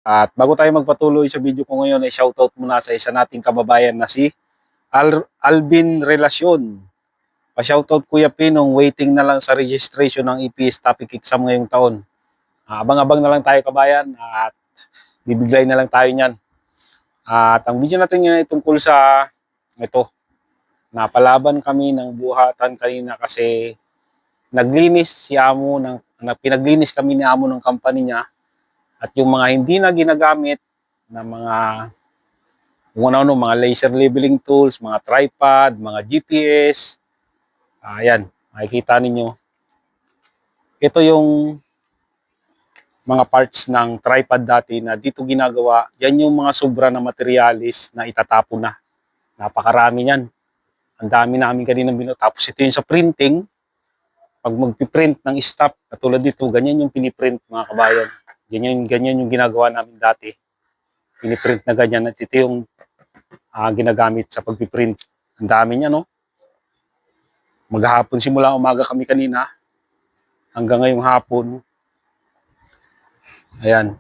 At bago tayo magpatuloy sa video ko ngayon, ay shoutout muna sa isa nating kababayan na si Alvin Relacion. Pa-shoutout Kuya Pinong, waiting na lang sa registration ng EPS topic exam ngayong taon. Abang-abang na lang tayo kabayan at bibiglay na lang tayo niyan. At ang video natin ngayon ay tungkol sa ito. Napalaban kami ng buhatan kanina kasi naglinis si Amo pinaglinis kami ni Amo ng company niya at yung mga hindi na ginagamit na mga kung ano, mga laser leveling tools, mga tripod, mga GPS. Ayan, makikita ninyo. Ito yung mga parts ng tripod dati na dito ginagawa. Yan yung mga sobra na materialis na itatapon na. Napakarami yan. Ang dami namin kanina tapos ito yung sa printing. Pag magpiprint ng stop, katulad dito, ganyan yung piniprint mga kabayan. Ganyan yung ginagawa namin dati. Piniprint na ganyan. At ito yung ginagamit sa pagpiprint. Ang dami niya, no? Maghapon, simula umaga kami kanina, hanggang ngayong hapon. Ayan.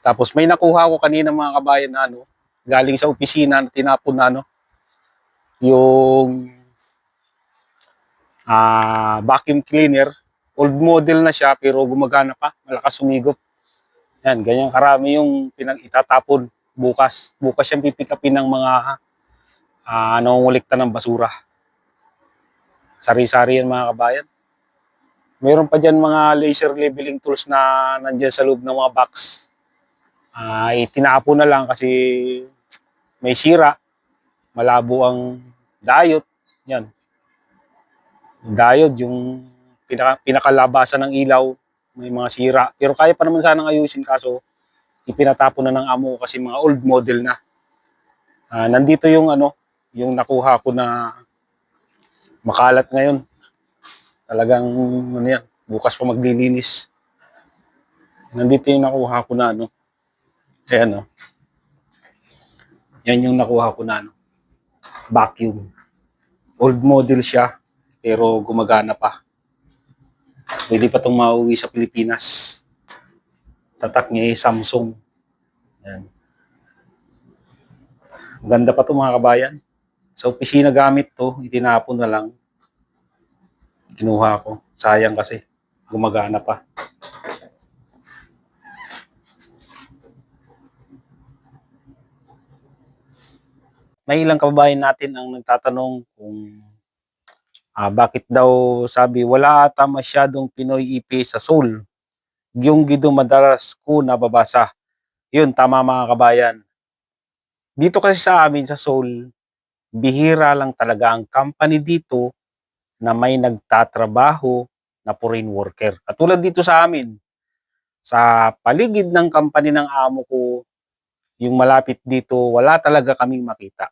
Tapos may nakuha ko kanina mga kabayan na galing sa opisina na tinapon na yung vacuum cleaner. Old model na siya pero gumagana pa, malakas sumigop. Yan, ganyan karami yung itatapon bukas. Bukas yung pipikapin ng mga nangungulikta ng basura. Sari-sari yan mga kabayan. Meron pa dyan mga laser leveling tools na nandyan sa loob ng mga box. Itinapon na lang kasi may sira. Malabo ang diode. Yan. Diode, yung pinakalabasan ng ilaw, may mga sira. Pero kaya pa naman sanang ayusin kaso ipinatapon na ng amo kasi mga old model na. Nandito yung yung nakuha ko na makalat ngayon. Talagang yan, bukas pa maglilinis. Nandito yung nakuha ko na ayan yan yung nakuha ko na vacuum. Old model siya pero gumagana pa. Pwede pa itong mauwi sa Pilipinas. Tatak niya ay Samsung. Yan. Ganda pa ito mga kabayan. Sa opisina gamit to, itinapon na lang. Kinuha ko. Sayang kasi. Gumagana pa. May ilang kababayan natin ang nagtatanong kung bakit daw sabi wala ata masyadong Pinoy EP sa Seoul. Yung gido madalas ko nababasa. Yun, tama mga kabayan. Dito kasi sa amin sa Seoul, bihira lang talaga ang company dito na may nagtatrabaho na foreign worker. Katulad dito sa amin, sa paligid ng company ng amo ko, yung malapit dito, wala talaga kaming makita.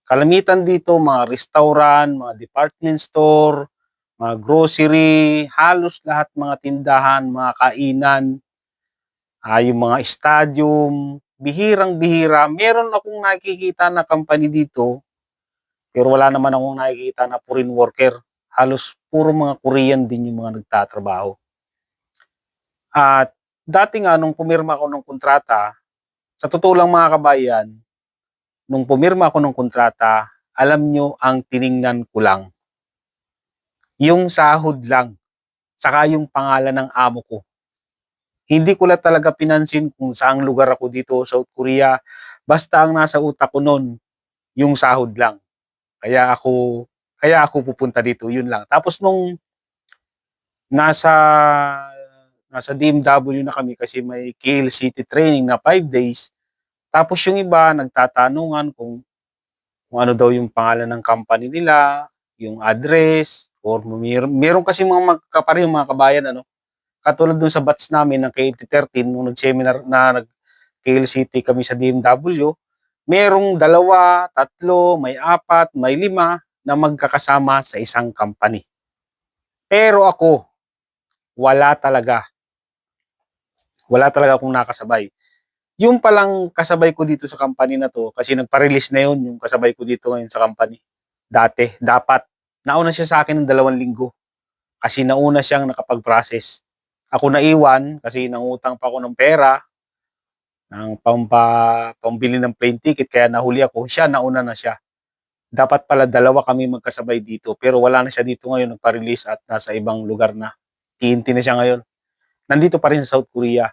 Kalamitan dito, mga restaurant, mga department store, mga grocery, halos lahat mga tindahan, mga kainan, yung mga stadium, bihirang-bihira. Meron akong nakikita na company dito, pero wala naman akong nakikita na foreign worker. Halos puro mga Korean din yung mga nagtatrabaho. At dati nga nung pumirma ako ng kontrata, sa totoo lang mga kabayan, nung pumirma ako ng kontrata, alam nyo ang tiningnan ko lang. Yung sahod lang, saka yung pangalan ng amo ko. Hindi ko lang talaga pinansin kung saang lugar ako dito, South Korea. Basta ang nasa utak ko noon, yung sahod lang. Kaya ako pupunta dito, yun lang. Tapos nung nasa DMW na kami kasi may KLCT training na 5 days, tapos yung iba nagtatanungan kung ano daw yung pangalan ng company nila, yung address, or meron kasi mga magkapareho mga kabayan, katulad dun sa batch namin ng KLT13, nung nag-seminar na nag-KLCT kami sa DMW, merong 2, 3, may 4, may 5 na magkakasama sa isang company. Pero ako, wala talaga. Wala talaga akong nakasabay. Yung palang kasabay ko dito sa company na to, kasi nagpa-release na yun, yung kasabay ko dito ngayon sa company. Dati, dapat. Nauna siya sa akin ng 2 linggo. Kasi nauna siyang nakapag-process. ako naiwan kasi nangutang pa ako ng pera ng pambili ng plane ticket kaya nahuli ako. Siya, nauna na siya. Dapat pala dalawa kami magkasabay dito pero wala na siya dito ngayon, nagpa-release at nasa ibang lugar na. TNT na siya ngayon. Nandito pa rin sa South Korea.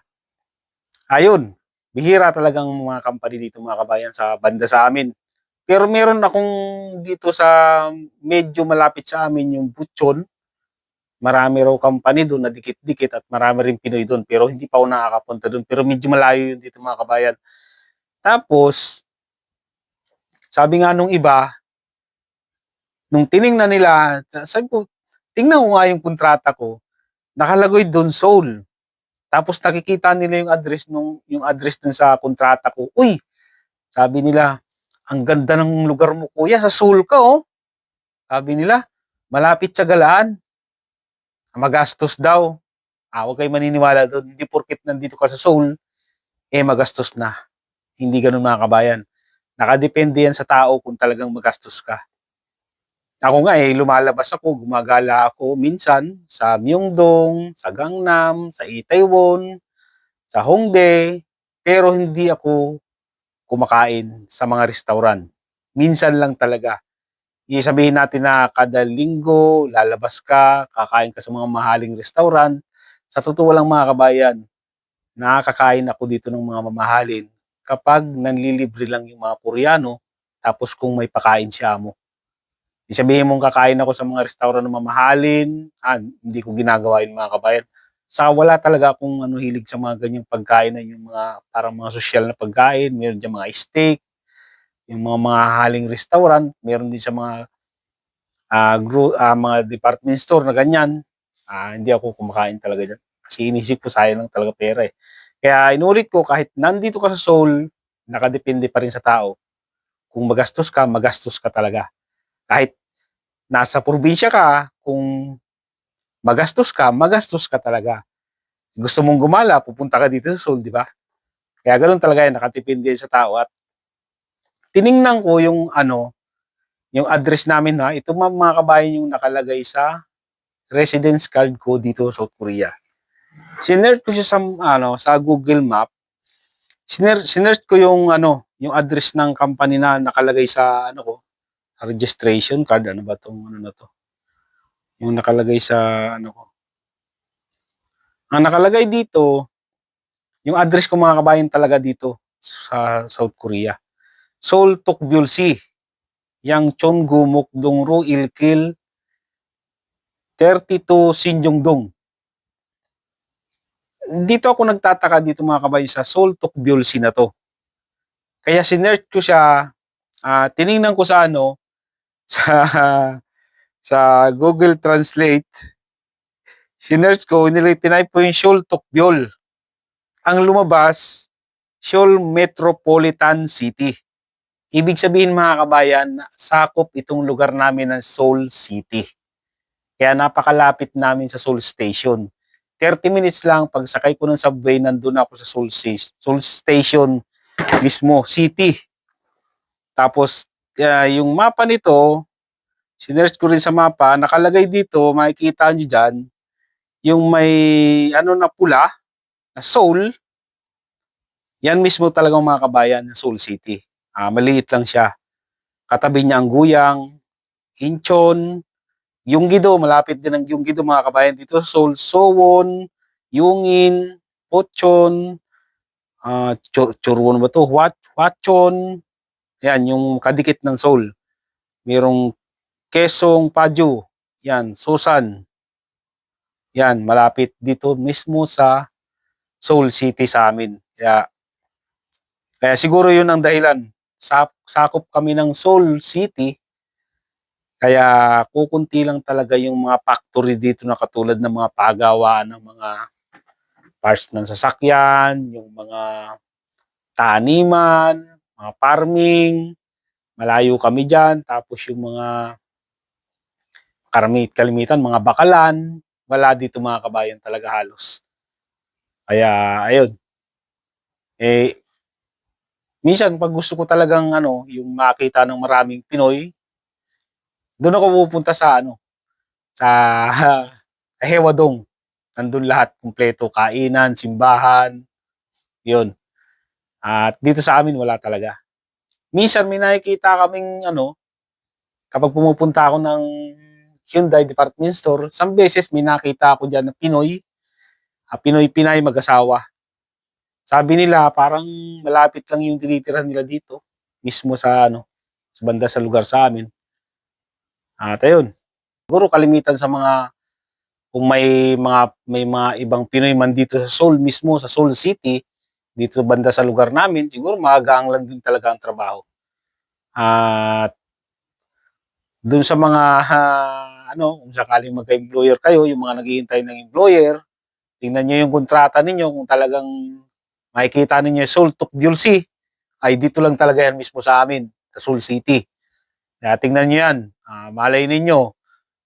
Ayun, bihira talagang mga company dito mga kabayan sa banda sa amin. Pero meron akong dito sa medyo malapit sa amin yung Buchon. Marami raw company doon na dikit-dikit at marami rin Pinoy doon. Pero hindi pa ako nakakapunta doon. Pero medyo malayo yun dito mga kabayan. Tapos, sabi nga nung iba, nung tiningnan nila, sabi ko, tingnan ko nga yung kontrata ko, nakalagay doon Seoul. Tapos nakikita nila yung address dun sa kontrata ko. Uy, sabi nila, ang ganda ng lugar mo kuya, sa Seoul ka oh. Sabi nila, malapit sa Galaan. Magastos daw. Huwag kayo maniniwala doon. Hindi porkit nandito ka sa Seoul, magastos na. Hindi ganun mga kabayan. Nakadepende yan sa tao kung talagang magastos ka. Ako nga lumalabas ako, gumagala ako minsan sa Myeongdong, sa Gangnam, sa Itaewon, sa Hongdae, pero hindi ako kumakain sa mga restaurant. Minsan lang talaga. Sabihin natin na kada linggo, lalabas ka, kakain ka sa mga mahaling restaurant. Sa totoo lang mga kabayan, nakakain ako dito ng mga mamahalin kapag nanlilibre lang yung mga Koreano, tapos kung may pakain siya mo. Sabihin mong kakain ako sa mga restaurant na mamahalin, hindi ko ginagawa yun mga kabayan. Wala talaga akong hilig sa mga ganyang pagkain na yung mga parang mga social na pagkain, meron dyan mga steak, yung mga mahahaling restaurant, meron din sa mga mga department store na ganyan. Hindi ako kumakain talaga dyan. Kasi inisip ko sayang lang talaga pera eh. Kaya inulit ko, kahit nandito ka sa Seoul, nakadepende pa rin sa tao. Kung magastos ka talaga. Kahit nasa probinsya ka, kung magastos ka talaga. Gusto mong gumala, pupunta ka dito sa Seoul, di ba? Kaya ganoon talaga yan, nakatipindi sa tao. At tiningnan ko yung yung address namin ito mga kabayan yung nakalagay sa residence card ko dito sa South Korea. Sinearch ko siya sa Google Map. Sinearch ko yung yung address ng company na nakalagay sa ko, registration card, ano ba tong na to? Yung nakalagay sa ko. Ang nakalagay dito, yung address ko mga kabayan talaga dito sa South Korea. Seoul Tokbyul-si, Yangchon Gumok-dong Ro Ilkil 32 Sinjongdong. Dito ako nagtataka dito mga kabayan sa Seoul Tokbyul-si na to. Kaya sinearch ko siya, tiningnan ko sa sa Google Translate, sinearch ko, tinipe ko yung Seoul Tokbyul. Ang lumabas, Seoul Metropolitan City. Ibig sabihin mga kabayan, sakop itong lugar namin ng Seoul City. Kaya napakalapit namin sa Seoul Station. 30 minutes lang, pagsakay ko ng subway, nandun ako sa Seoul Station mismo, city. Tapos, yung mapa nito, sinearch ko rin sa mapa, nakalagay dito, makikita nyo dyan, yung may na pula, na Seoul, yan mismo talagang mga kabayan ng Seoul City. Maliit lang siya. Katabi niya ang Guyang, Incheon, Yunggi-do, malapit din ang Yunggi-do mga kabayan dito. Seoul, Sowon, Yungin, Pocheon, Chorwon ba to? Hwacheon. Yan, yung kadikit ng Seoul. Merong Kaesong Paju. Yan, Sosan. Yan, malapit dito mismo sa Seoul City sa amin. Kaya siguro yun ang dahilan. Sakop kami ng Seoul City. Kaya kukunti lang talaga yung mga factory dito na katulad ng mga pagawaan ng mga parts ng sasakyan, yung mga taniman, mga farming, malayo kami dyan. Tapos yung mga kalimitan, mga bakalan, wala dito mga kabayan talaga halos. Kaya ayun. Minsan pag gusto ko talagang yung makita ng maraming Pinoy, doon ako pupunta sa sa Hewadong. nandun lahat, kumpleto, kainan, simbahan, yun. At dito sa amin wala talaga. Minsan may nakikita kaming ano, kapag pumupunta ako ng Hyundai department store, some beses may nakita ako diyan na Pinoy, Pinoy-Pinay mag-asawa. Sabi nila parang malapit lang yung tinitirahan nila dito, mismo sa ano, sa banda sa lugar sa amin. At ayun, siguro kalimitan sa mga kung may mga ibang Pinoy man dito sa Seoul mismo, sa Seoul City, dito banda sa lugar namin, siguro magaang lang din talaga ang trabaho. At dun sa mga ano, kung sakaling magka-employer kayo, yung mga naghihintay ng employer, tingnan niyo yung kontrata ninyo kung talagang makikita ninyo Seoul to Gyeolsi, ay dito lang talaga yan mismo sa amin, sa Seoul City. Kaya tingnan niyo yan, malay ninyo,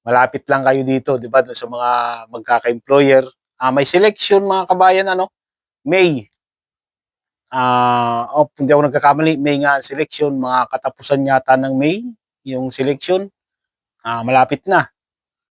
malapit lang kayo dito, di ba, dun sa mga magkaka-employer. May selection mga kabayan, ano, May. Kung di ako nagkakamali, May nga selection, mga katapusan yata ng May, yung selection, malapit na.